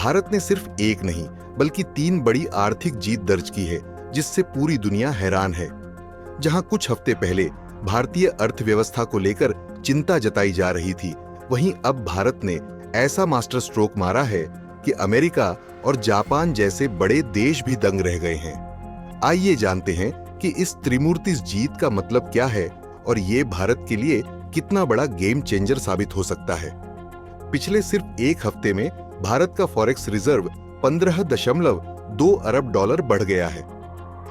भारत ने सिर्फ एक नहीं बल्कि 3 बड़ी आर्थिक जीत दर्ज की है, जिससे पूरी दुनिया हैरान है। जहां कुछ हफ्ते पहले भारतीय अर्थव्यवस्था को लेकर चिंता जताई जा रही थी, वहीं अब भारत ने ऐसा मास्टर स्ट्रोक मारा है कि अमेरिका और जापान जैसे बड़े देश भी दंग रह गए हैं। आइए जानते हैं कि इस त्रिमूर्ति जीत का मतलब क्या है और ये भारत के लिए कितना बड़ा गेम चेंजर साबित हो सकता है। पिछले सिर्फ एक हफ्ते में भारत का फॉरेक्स रिजर्व 15.2 अरब डॉलर बढ़ गया है।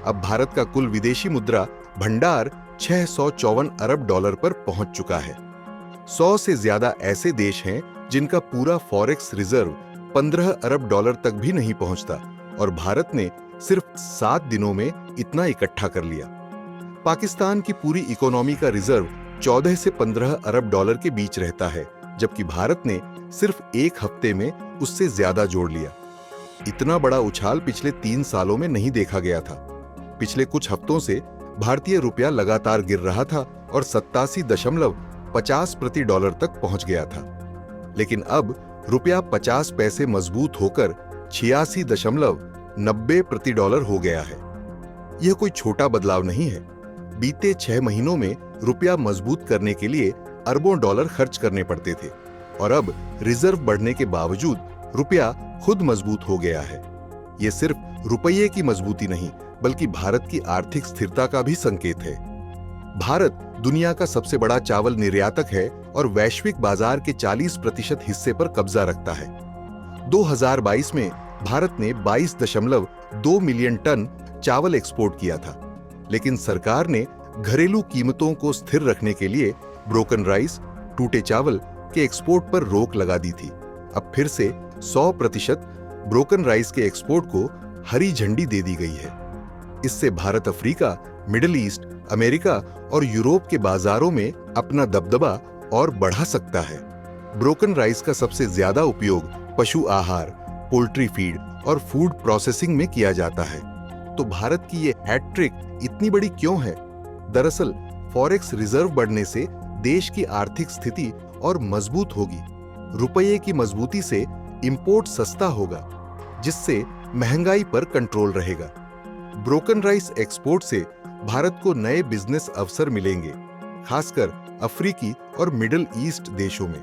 अब भारत का कुल विदेशी मुद्रा भंडार 654 अरब डॉलर पर पहुंच चुका है। 100 से ज्यादा ऐसे देश हैं जिनका पूरा फॉरेक्स रिजर्व 15 अरब डॉलर तक भी नहीं पहुंचता, और भारत ने सिर्फ 7 दिनों में इतना इकट्ठा कर लिया। पाकिस्तान की पूरी इकोनॉमी का रिजर्व 14 से 15 अरब डॉलर के बीच रहता है, जबकि भारत ने सिर्फ एक हफ्ते में उससे ज्यादा जोड़ लिया। इतना बड़ा उछाल पिछले 3 सालों में नहीं देखा गया था। पिछले कुछ हफ्तों से भारतीय रुपया लगातार गिर रहा था और 87.50 प्रति डॉलर तक पहुंच गया था। लेकिन अब रुपया 50 पैसे मजबूत होकर 86.90 प्रति डॉलर हो गया है। यह कोई छोटा बदलाव नहीं है। बीते 6 महीनों में रुपया मजबूत करने के लिए अरबों डॉलर खर्च करने पड़ते थे, और अब रिजर्व बढ़ने के बावजूद रुपया खुद मजबूत हो गया है। यह सिर्फ रुपये की मजबूती नहीं बल्कि भारत की आर्थिक स्थिरता का भी संकेत है। भारत दुनिया का सबसे बड़ा चावल निर्यातक है और वैश्विक बाजार के 40% हिस्से पर कब्जा रखता है। 2022 में भारत ने 22.2 मिलियन टन चावल एक्सपोर्ट किया था, लेकिन सरकार ने घरेलू कीमतों को स्थिर रखने के लिए ब्रोकन राइस, टूटे चावल के एक्सपोर्ट पर रोक लगा दी थी। अब फिर से 100% ब्रोकन राइस के एक्सपोर्ट को हरी झंडी दे दी गई है। इससे Bharat Africa, middle east, America और यूरोप के बाजारों में अपना दबदबा और बढ़ा सकता है। ब्रोकन राइस का सबसे ज्यादा उपयोग पशु आहार, पोल्ट्री फीड और फूड प्रोसेसिंग में किया जाता है। तो भारत की ये हैट्रिक इतनी बड़ी क्यों है? दरअसल फॉरेक्स रिजर्व बढ़ने से देश की आर्थिक स्थिति और मजबूत होगी। रुपये की मजबूती से इंपोर्ट सस्ता होगा, जिससे महंगाई पर कंट्रोल रहेगा। ब्रोकन राइस एक्सपोर्ट से भारत को नए बिजनेस अवसर मिलेंगे, खासकर अफ्रीकी और मिडिल ईस्ट देशों में।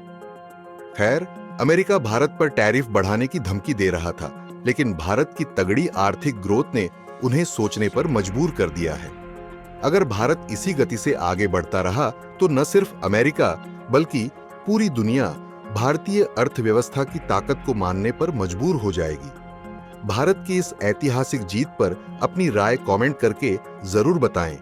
खैर, अमेरिका भारत पर टैरिफ बढ़ाने की धमकी दे रहा था, लेकिन भारत की तगड़ी आर्थिक ग्रोथ ने उन्हें सोचने पर मजबूर कर दिया है। अगर भारत इसी गति से आगे बढ़ता रहा तो न सिर्फ अमेरिका बल्कि पूरी दुनिया भारतीय अर्थव्यवस्था की ताकत को मानने पर मजबूर हो जाएगी। भारत की इस ऐतिहासिक जीत पर अपनी राय कमेंट करके जरूर बताएं।